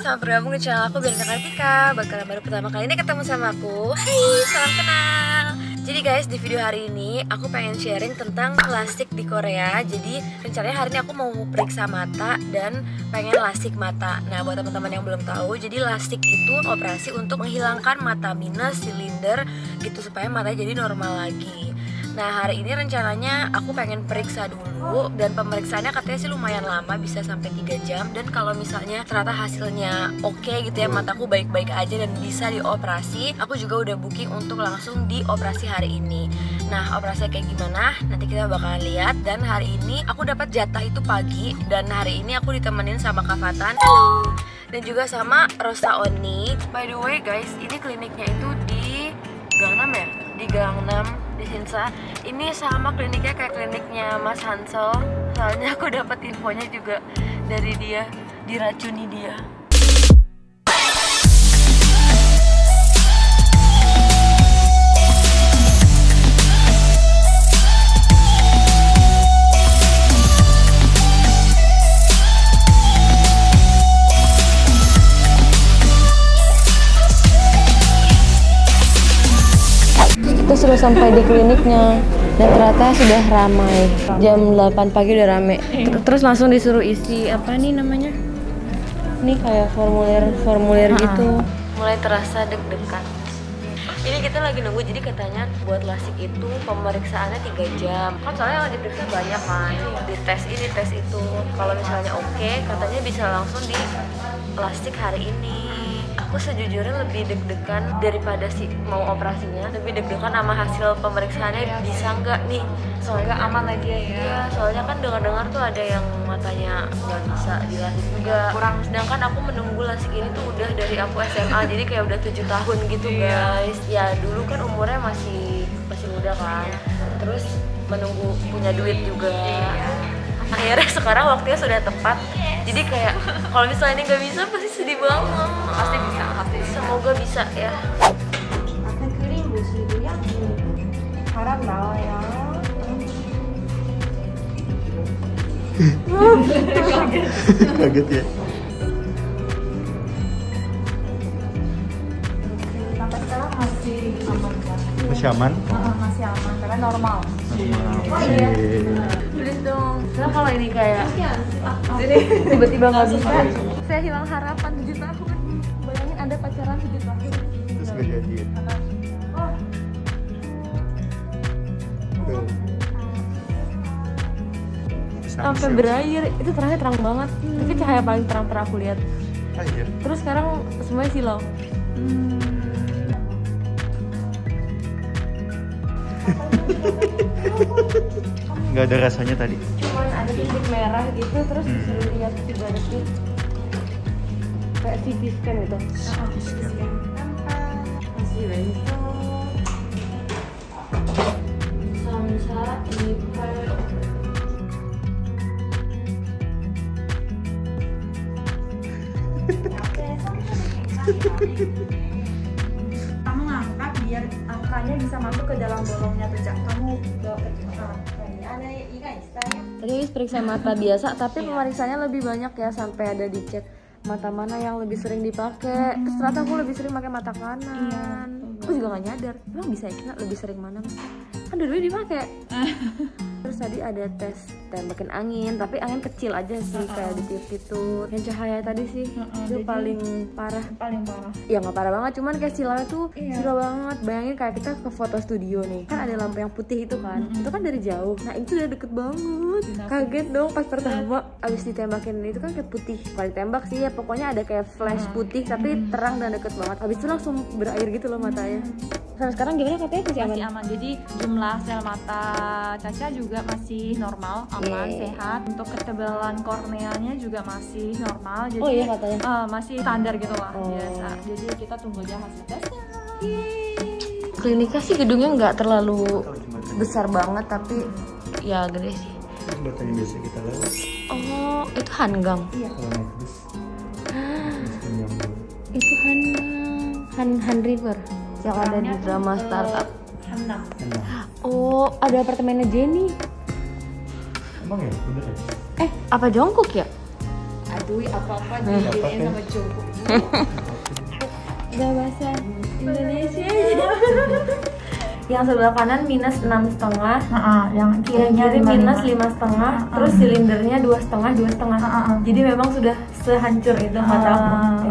selamat bergabung di channel aku Bianca Kartika. Bakalan baru pertama kali ini ketemu sama aku. Hai, salam kenal. Jadi guys, di video hari ini aku pengen sharing tentang lasik di Korea. Jadi rencananya hari ini aku mau periksa mata dan pengen lasik mata. Nah, buat teman-teman yang belum tahu, jadi lasik itu operasi untuk menghilangkan mata minus, silinder gitu supaya matanya jadi normal lagi. Nah, hari ini rencananya aku pengen periksa dulu. Dan pemeriksaannya katanya sih lumayan lama, bisa sampai 3 jam. Dan kalau misalnya ternyata hasilnya oke gitu ya, mataku baik-baik aja dan bisa dioperasi, aku juga udah booking untuk langsung dioperasi hari ini. Nah, operasinya kayak gimana? Nanti kita bakalan lihat. Dan hari ini aku dapat jatah itu pagi. Dan hari ini aku ditemenin sama Kak Fatan. Halo. Dan juga sama Rosa Oni. By the way guys, ini kliniknya itu di Gang 6 ya? Di Gang 6 di Sinsa. Ini sama kliniknya kayak kliniknya Mas Hansel. Soalnya aku dapat infonya juga dari dia, diracuni dia. Sudah sampai di kliniknya dan ternyata sudah ramai. Jam 8 pagi udah rame. Terus langsung disuruh isi apa nih namanya? Ini kayak formulir gitu. Mulai terasa deg-degan. Ini kita lagi nunggu, jadi katanya buat lasik itu pemeriksaannya 3 jam. Kan soalnya yang diperiksa banyak kan, di tes ini, tes itu. Kalau misalnya oke, katanya bisa langsung di lasik hari ini. Aku sejujurnya lebih deg-degan daripada si mau operasinya, lebih deg-degan sama hasil pemeriksaannya bisa nggak nih, soalnya aman lagi ya. Soalnya kan dengar-dengar tuh ada yang matanya nggak bisa dilasik juga kurang, sedangkan aku menunggu lasik ini tuh udah dari aku SMA, jadi kayak udah 7 tahun gitu guys. Ya dulu kan umurnya masih muda kan, terus menunggu punya duit juga. Akhirnya sekarang waktunya sudah tepat. Jadi kayak kalau misalnya ini nggak bisa pasti sedih banget. Pasti bisa, pasti. Semoga bisa ya. 앞에 그림 보시고요. 바람 나와요. Kaget ya. Sampai sekarang masih aman kan? Masih aman? Masih aman karena normal. Please dong. Karena kalau ini kayak tiba-tiba nggak bisa, saya hilang harapan 7 tahun. Bayangin Anda pacaran 7 tahun. Terus gak jadi ya? Tuh. Sampai berair, itu terangnya terang banget. Tapi cahaya paling terang pernah aku lihat. Air. Terus sekarang semuanya silau. Nggak ada rasanya tadi. Cuman ada titik merah gitu, terus disuruh lihat 3 detik. Kayak CT scan gitu. Masih bentuk. Samsa ipal. Kamu ngangkat biar angkanya bisa masuk ke dalam bolongnya tuh, Cak. Kamu bawa ke depan. Ada iga istilahnya. Tadi periksa mata biasa, tapi pemeriksaannya lebih banyak ya, sampai ada dicek mata mana yang lebih sering dipakai. Terus ternyata aku lebih sering pakai mata kanan. Aku juga gak nyadar, emang bisa ya kita lebih sering mana? Kan dulu dipakai. Terus tadi ada tes tembakin angin, tapi angin kecil aja sih, kayak ditiup gitu. Yang cahaya tadi sih, itu paling parah. Paling parah. Ya nggak parah banget, cuman kayak silaunya tuh silau banget. Bayangin kayak kita ke foto studio nih, kan ada lampu yang putih itu kan, itu kan dari jauh. Nah itu udah deket banget. Kaget dong pas pertama abis ditembakin itu kan kayak putih. Kalau ditembak sih ya pokoknya ada kayak flash putih, tapi terang dan deket banget. Abis itu langsung berair gitu loh matanya. Sampai sekarang gimana katanya masih aman? Masih aman, jadi jumlah sel mata Caca juga masih normal, aman, sehat. Untuk ketebalan korneanya juga masih normal, jadi Oh iya katanya. masih standar gitu lah, biasa. Jadi kita tunggu aja hasil tesnya. Kliniknya sih gedungnya nggak terlalu besar banget, tapi ya gede sih. Buat yang biasa kita lewat. Oh, itu Hangang. Kalau naik bus. Itu Hangang, Han River yang ada di drama startup. Hanam. Oh, ada apartemennya Jennie. Emang ya? Bener ya? Apa Jongkook ya? Aduh, jokowi apa-apa diginiin sama cowok. Udah bahasa Indonesia aja. Yang sebelah kanan minus 6,5, Yang kiri minus 5,5, terus silindernya 2,5. Jadi memang sudah sehancur itu mataku.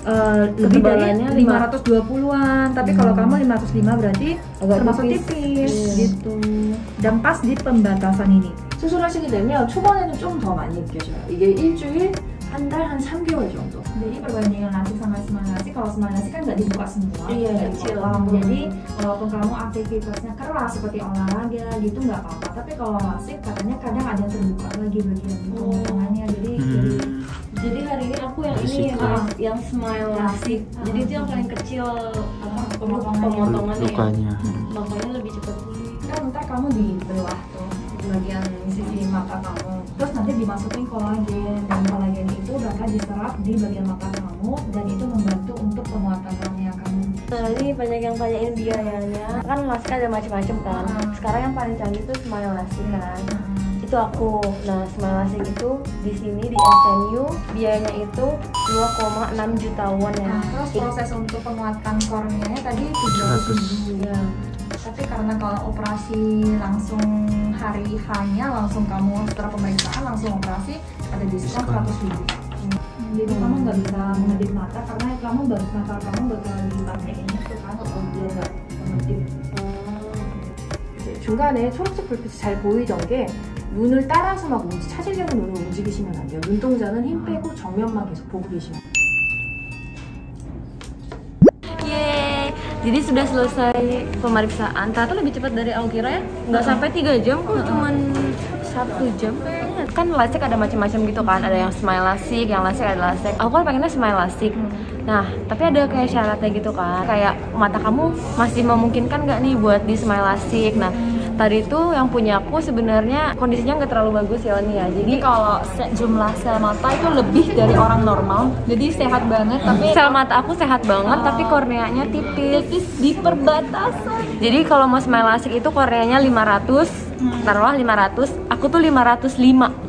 lebih dari Ketebalannya 520-an, tapi kalau kamu 505 berarti agak termasuk tipis. tipis gitu. Dan pas di pembatasan ini. 수술하시게 되면 초반에는 좀 더 많이 느껴져요. 이게 일주일, 한 달, 한 3개월 정도. Jadi perbandingan lasik sama smile lasik, kalau smile lasik kan nggak dibuka semua, Iya, nggak kecil. dipotong. Jadi walaupun kamu aktivitasnya keras seperti olahraga gitu nggak apa-apa. Tapi kalau lasik katanya kadang ada yang terbuka lagi bagian potongannya. Jadi hari ini aku yang ini yang smile lasik. Jadi itu yang paling kecil pemotongannya. Lukanya. Makanya lebih cepat pulih. Kan ntar kamu dibelah tuh bagian sisi mata kamu, terus nanti dimasukin kolagen, dan kolagen itu bakal diserap di bagian mata kamu dan itu membantu untuk penguatan kornea kamu. Nah, ini banyak yang tanyain biayanya. Kan lasik ada macam-macam kan. Sekarang yang paling canggih itu smile lasik kan. Itu aku. Nah, smile lasik itu di sini di SNU biayanya itu 2,6 juta won ya. Nah, terus proses untuk penguatan korneanya tadi 700.000 Ya. Tapi karena kalau operasi langsung hari hanya langsung kamu setelah pemeriksaan langsung operasi ada diskon 100.000. Jadi kamu nggak bisa mengedip mata karena mata kamu bakal dipakaiin itu kan biar nggak mengedip. 중간에 초록색 불빛이 잘 보이던 게 눈을 따라서 막 찾으려는 눈을 움직이시면 안 돼요. 눈동자는 힘 빼고 정면만 계속 보고 계시면 돼요. Yeay, jadi sudah selesai pemeriksaan. Ternyata lebih cepat dari aku kira ya. Nggak sampai 3 jam kok, cuman 1 jam kayaknya. Kan lasik ada macam-macam gitu kan. Ada yang smile lasik, yang lasik ada lasik. Aku kan pengennya smile lasik. Nah, tapi ada kayak syaratnya gitu kan. Kayak mata kamu masih memungkinkan nggak nih buat di smile lasik. Nah, tadi tuh yang punya aku sebenarnya kondisinya nggak terlalu bagus ya Oni ya. Jadi kalau jumlah sel mata itu lebih dari orang normal, jadi sehat banget. Tapi sel mata aku sehat banget, tapi korneanya tipis di perbatasan. Jadi kalau mau smile lasik itu korneanya 500, taruhlah 500, aku tuh 505.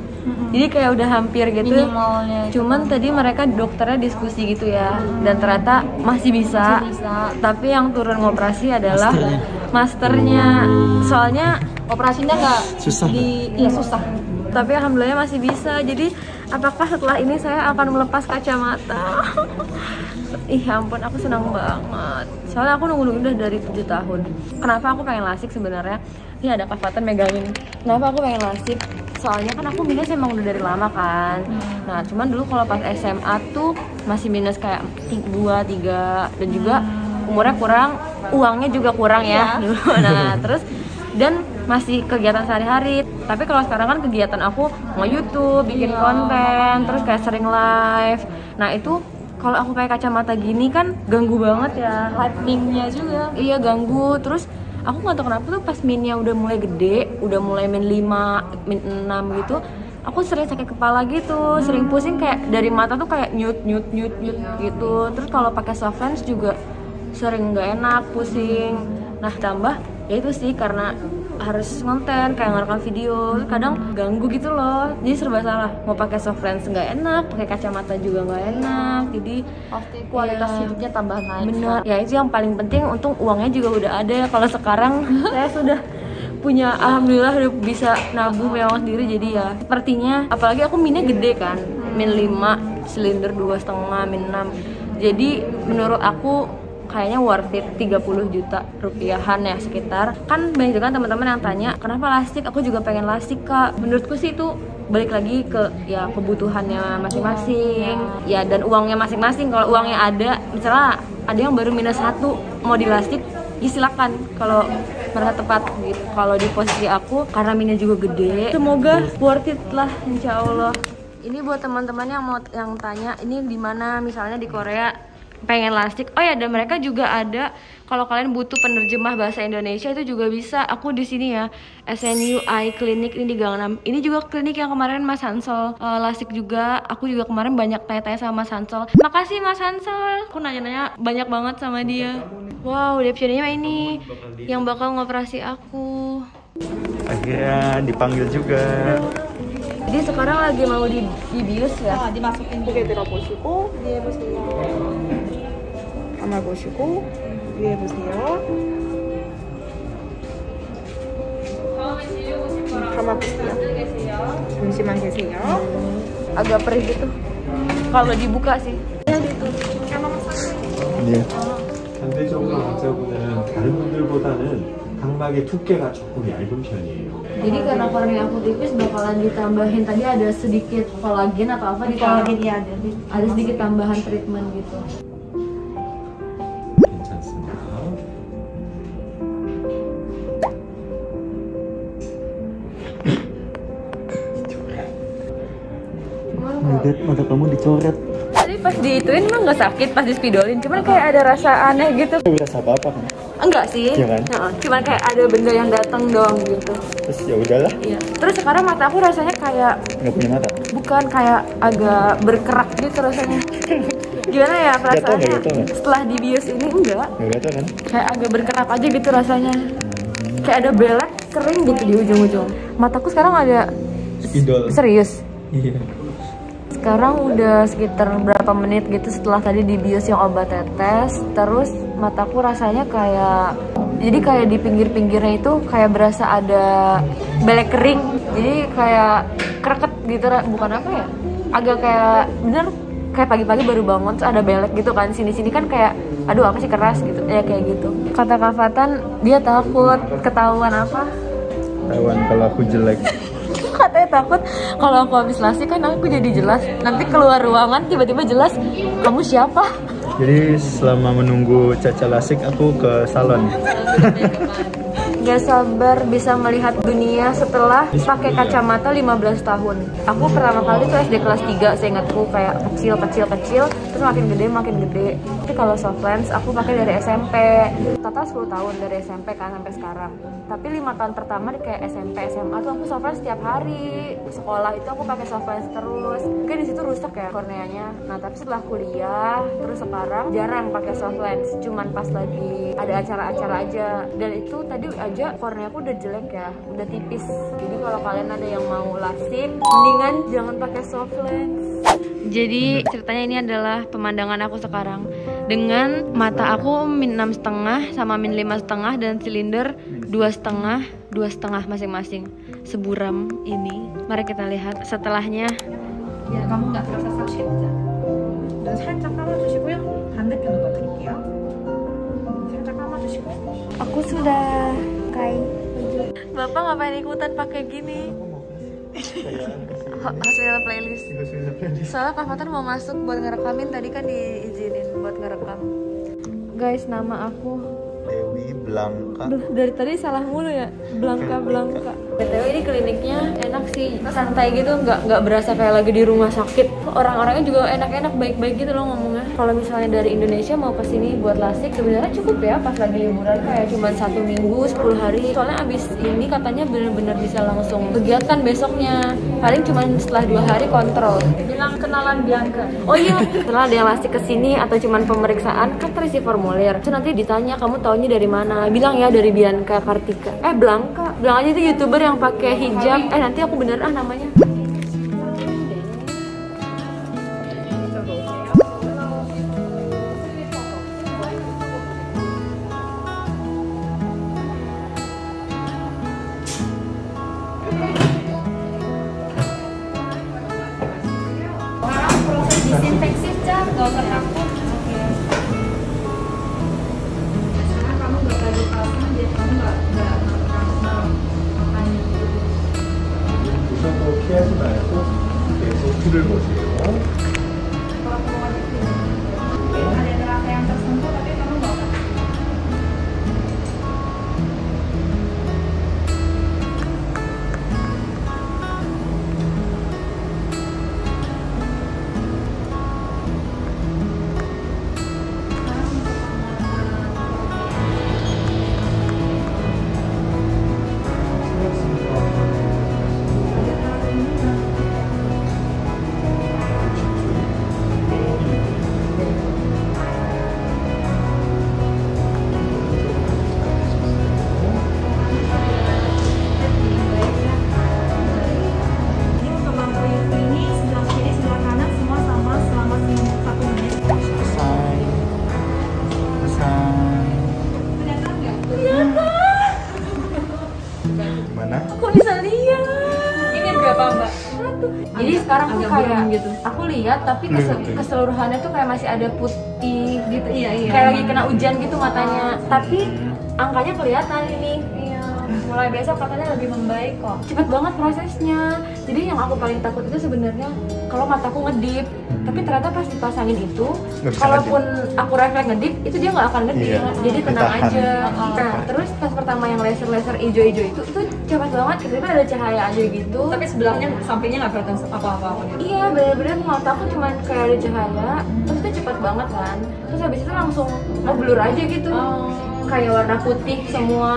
Jadi kayak udah hampir gitu. Minimalnya. Cuman tadi mereka dokternya diskusi gitu ya, dan ternyata masih bisa. Tapi yang turun ngoperasi adalah masternya. Soalnya Operasinya nggak Susah. iya susah. tapi alhamdulillah masih bisa. Jadi apakah setelah ini saya akan melepas kacamata? Ih ampun, aku senang banget. Soalnya aku nunggu udah dari 7 tahun. Kenapa aku pengen lasik sebenarnya? Ini ada Kak Fatan megangin. Kenapa aku pengen lasik? Soalnya kan aku minus emang udah dari lama kan. Nah cuman dulu kalau pas SMA tuh masih minus kayak 2, 3. Dan juga umurnya kurang, uangnya juga kurang ya dulu. Nah terus dan masih kegiatan sehari-hari. Tapi kalau sekarang kan kegiatan aku nge-YouTube, bikin konten, terus kayak sering live. Nah itu kalau aku pakai kacamata gini kan ganggu banget ya. Lightningnya juga. Iya ganggu. Terus aku nggak tahu kenapa tuh pas minnya udah mulai gede, udah mulai min 5, min 6 gitu, aku sering sakit kepala gitu, sering pusing kayak dari mata tuh kayak nyut gitu. Terus kalau pakai soft lens juga sering nggak enak, pusing. Nah tambah ya itu sih karena harus konten kayak ngerekam video, kadang ganggu gitu loh. Jadi serba salah. Mau pakai soft lens nggak enak, pakai kacamata juga nggak enak. Jadi Pasti kualitas ya, hidupnya tambah naik. bener. Ya itu yang paling penting. Untung uangnya juga udah ada. Kalau sekarang saya sudah punya, alhamdulillah udah bisa nabung uang sendiri. Jadi ya sepertinya, apalagi aku minnya gede kan, min 5, silinder 2,5, min 6. Jadi menurut aku kayaknya worth it, 30 juta rupiahan ya sekitar. Kan banyak juga teman-teman yang tanya, kenapa lasik? Aku juga pengen lasik Kak. Menurutku sih itu balik lagi ke ya kebutuhannya masing-masing. Ya dan uangnya masing-masing. Kalau uangnya ada, misalnya ada yang baru minus 1 mau dilasik, ya silakan. Kalau merasa tepat gitu. Kalau di posisi aku, karena minnya juga gede, semoga worth it lah insya Allah. Ini buat teman-teman yang tanya, ini di mana misalnya di Korea pengen lasik. Oh ya, dan mereka juga ada kalau kalian butuh penerjemah bahasa Indonesia itu juga bisa. Aku di sini ya, SNU Eye Clinic ini di Gang 6. Ini juga klinik yang kemarin Mas Hansol lasik juga. Aku juga kemarin banyak tanya-tanya sama Mas Hansol. Makasih Mas Hansol. Aku nanya-nanya banyak banget sama dia. Wow, deputinya ini yang bakal ngoperasi aku. Akhirnya dipanggil juga. Jadi sekarang lagi mau dibius ya. dimasukin 고개 들어보시고 위에 보세요. 가만 보시고 위에 보세요. 가만 보세요. 잠시만 계세요. Agak perih gitu. Kalau dibuka sih. 네. 상대적으로 남자분은 다른 분들보다는 각막의 두께가 조금 얇은 편이에요. Jadi karena kornea aku tipis bakalan ditambahin tadi ada sedikit kolagen atau apa 콜라겐이 ada sedikit tambahan treatment gitu. 괜찮습니다. Mata kamu dicoret. Tadi pas diituin mah nggak sakit pas dispidolin, cuman kayak ada rasa aneh gitu. Gak berasa apa-apa kan? Enggak sih. Iya kan? Heeh, cuman kayak ada benda yang datang doang gitu. Terus ya udahlah, Iya. Terus sekarang mata aku rasanya kayak nggak punya mata. bukan kayak agak berkerak gitu rasanya. Gimana ya perasaannya? Gatal nggak? Setelah dibius ini enggak, Nggak gatal kan? kayak agak berkerak aja gitu rasanya. Kayak ada belek kering gitu di ujung-ujung. Mataku sekarang ada Spidol. serius. Iya. Sekarang udah sekitar berapa menit gitu setelah tadi dibius yang obat tetes. Terus mataku rasanya kayak, jadi kayak di pinggir-pinggirnya itu kayak berasa ada belek kering. Jadi kayak kreket gitu, bukan apa ya, agak kayak bener kayak pagi-pagi baru bangun terus ada belek gitu kan. Sini-sini kan kayak aduh apa sih keras gitu ya, kayak gitu. Kata Kak Fatan dia takut ketahuan apa, Tawan kalau aku jelek. katanya takut kalau aku habis lasik kan aku jadi jelas, nanti keluar ruangan tiba-tiba jelas kamu siapa. Jadi selama menunggu Caca lasik aku ke salon. Gak sabar bisa melihat dunia setelah pakai kacamata 15 tahun. Aku pertama kali tuh SD kelas 3, seingatku kayak kecil, terus makin gede. Tapi kalau soft lens aku pakai dari SMP. Total 10 tahun dari SMP kan sampai sekarang. Tapi 5 tahun pertama di kayak SMP, SMA tuh aku soft lens setiap hari. Sekolah itu aku pakai soft lens terus. Mungkin di situ rusak ya korneanya. Nah, tapi setelah kuliah terus sekarang jarang pakai soft lens. Cuman pas lagi ada acara-acara aja. Dan itu tadi aja kornea aku udah jelek ya, udah tipis. Jadi kalau kalian ada yang mau lasik, mendingan jangan pakai soft lens. Jadi ceritanya ini adalah pemandangan aku sekarang dengan mata aku min 6,5 sama min 5,5 dan silinder 2,5 masing-masing. Seburam ini. Mari kita lihat setelahnya. biar kamu nggak terasa sakit. Dan 살짝 감아주시고요. 반대편도 넣어드릴게요. 살짝 감아주시고. Aku sudah kai. Bapak ngapain ikutan pakai gini? Hospital playlist. Soalnya Kak Fatan mau masuk buat ngerekamin, tadi kan diizinin buat ngerekam. Guys, nama aku Dewi Blanka. Duh, dari tadi salah mulu ya. Blanka. BTW ini kliniknya enak sih, santai gitu, nggak berasa kayak lagi di rumah sakit. Orang-orangnya juga enak-enak, baik-baik gitu loh ngomongnya. Kalau misalnya dari Indonesia mau kesini buat lasik sebenarnya cukup ya, pas lagi liburan kayak cuma 1 minggu 10 hari. Soalnya abis ini katanya bener-bener bisa langsung kegiatan besoknya. Paling cuma setelah 2 hari kontrol. Bilang kenalan Bianca. Oh iya, setelah ada yang lasik kesini atau cuman pemeriksaan kan terisi formulir. Terus nanti ditanya kamu taunya dari mana? Bilang ya dari Bianca Kartika. Blanka. Bilang aja itu YouTuber yang pakai hijab. Nanti aku bener namanya. Disinfeksi Cak, nggak usah takut. Karena kamu bakal dipasang biar kamu nggak makan. 무조건 피하지 sekarang tuh Agak kayak buram gitu. aku lihat tapi keseluruhannya tuh kayak masih ada putih gitu. Iya. Kayak lagi kena hujan gitu matanya. Tapi angkanya kelihatan ini. Iya. Mulai besok katanya lebih membaik kok. Cepet banget prosesnya. Jadi yang aku paling takut itu sebenarnya kalau mataku ngedip. Tapi ternyata pas dipasangin itu, Nggak bisa kalaupun aku refleks ngedip, itu dia nggak akan ngedip. Iya. Jadi tenang Ditahan. aja. Nah, terus pas pertama yang laser ijo-ijo itu cepat banget. Tiba-tiba ada cahaya aja gitu. Tapi sebelahnya sampingnya nggak kelihatan apa-apa gitu. Iya, bener-bener mataku cuman kayak ada cahaya. Terus itu cepat banget kan. Terus habis itu langsung ngeblur aja gitu. Kayak warna putih semua.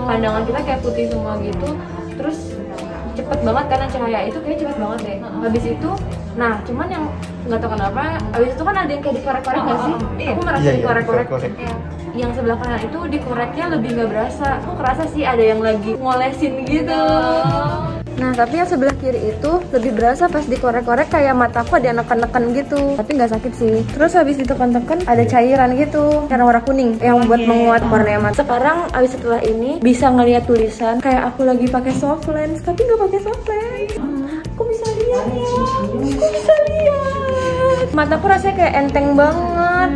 Pandangan kita kayak putih semua gitu. Terus cepet banget karena cahaya itu kayak cepet banget deh. Habis itu, nah cuman yang nggak tahu kenapa, habis itu kan ada yang kayak dikorek-korek nggak sih? Aku merasa Iya, dikorek-korek. dikorek-korek. Iya. Yang sebelah kanan itu dikoreknya lebih nggak berasa. Aku kerasa sih ada yang lagi ngolesin gitu. Nah tapi yang sebelah kiri itu lebih berasa pas dikorek-korek kayak mataku ada neken-neken gitu. Tapi nggak sakit sih. Terus habis ditekan-tekan ada cairan gitu karena warna kuning yang buat menguat kornea mata. Sekarang abis setelah ini bisa ngelihat tulisan kayak aku lagi pakai soft lens tapi nggak pakai soft lens. Aku bisa lihat ya. Aku bisa lihat. Mataku rasanya kayak enteng banget.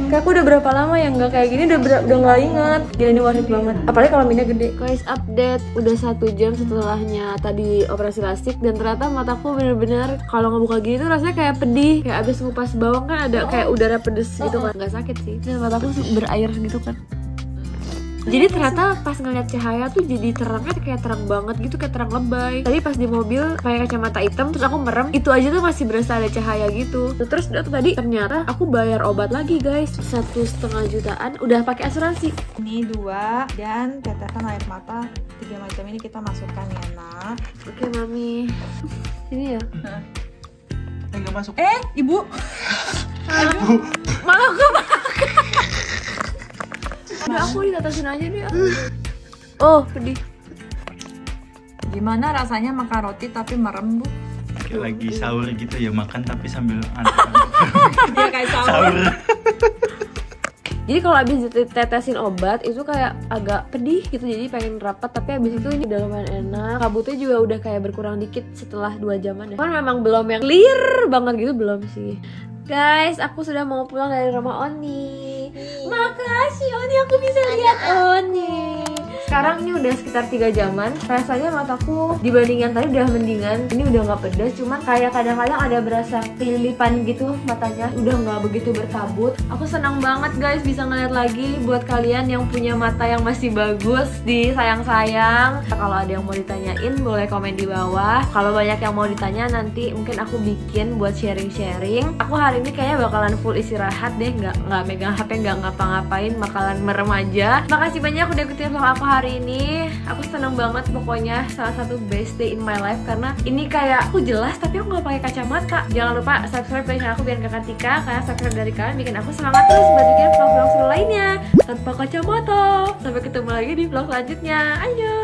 Kayak aku udah berapa lama yang nggak kayak gini, udah nggak inget. Gila ini worth it banget. Apalagi kalau minnya gede. Guys, update udah 1 jam setelahnya tadi operasi lasik dan ternyata mataku bener-bener kalau ngebuka gini tuh rasanya kayak pedih. Kayak abis ngupas bawang kan ada kayak udara pedes gitu kan. Nggak sakit sih. Dan mataku berair gitu kan. Jadi ternyata pas ngeliat cahaya tuh jadi terangnya kayak terang banget gitu, kayak terang lebay. Tadi pas di mobil pakai kacamata hitam terus aku merem, itu aja tuh masih berasa ada cahaya gitu. Terus udah tuh tadi ternyata aku bayar obat lagi guys, 1,5 jutaan, udah pakai asuransi. Ini 2 dan tetesan air mata 3 macam ini kita masukkan ya nak. Oke mami, ini ya. Enggak masuk. Ibu. Malah gue udah aku ditetesin aja deh. Oh pedih. Gimana rasanya makan roti tapi merem, Bu? Kayak lagi sahur gitu ya, makan tapi sambil Dia kayak sahur. Jadi kalau abis ditetesin obat itu kayak agak pedih gitu, jadi pengen rapat. Tapi abis itu ini udah lumayan enak. Kabutnya juga udah kayak berkurang dikit setelah 2 jaman ya. Kan memang belum yang clear banget gitu, belum sih. Guys, aku sudah mau pulang dari rumah Oni. Makasih Oni, aku bisa lihat Oni. Sekarang ini udah sekitar 3 jaman. Rasanya mataku dibanding yang tadi udah mendingan. Ini udah nggak pedas, cuman kayak kadang-kadang ada berasa kelilipan gitu matanya. Udah nggak begitu berkabut. Aku senang banget guys bisa ngeliat lagi. Buat kalian yang punya mata yang masih bagus, disayang-sayang. Kalau ada yang mau ditanyain boleh komen di bawah. Kalau banyak yang mau ditanya nanti mungkin aku bikin buat sharing-sharing. Aku hari ini kayaknya bakalan full istirahat deh, nggak megang HP, nggak ngapa-ngapain, bakalan merem aja. Makasih banyak udah ikutin vlog aku hari ini. Aku seneng banget, pokoknya salah satu best day in my life karena ini kayak aku jelas tapi aku nggak pakai kacamata. Jangan lupa subscribe channel aku biar Kakak Tika, karena subscribe dari kalian bikin aku semangat terus buat bikin vlog-vlog seru lainnya tanpa kacamata. Sampai ketemu lagi di vlog selanjutnya. Ayo.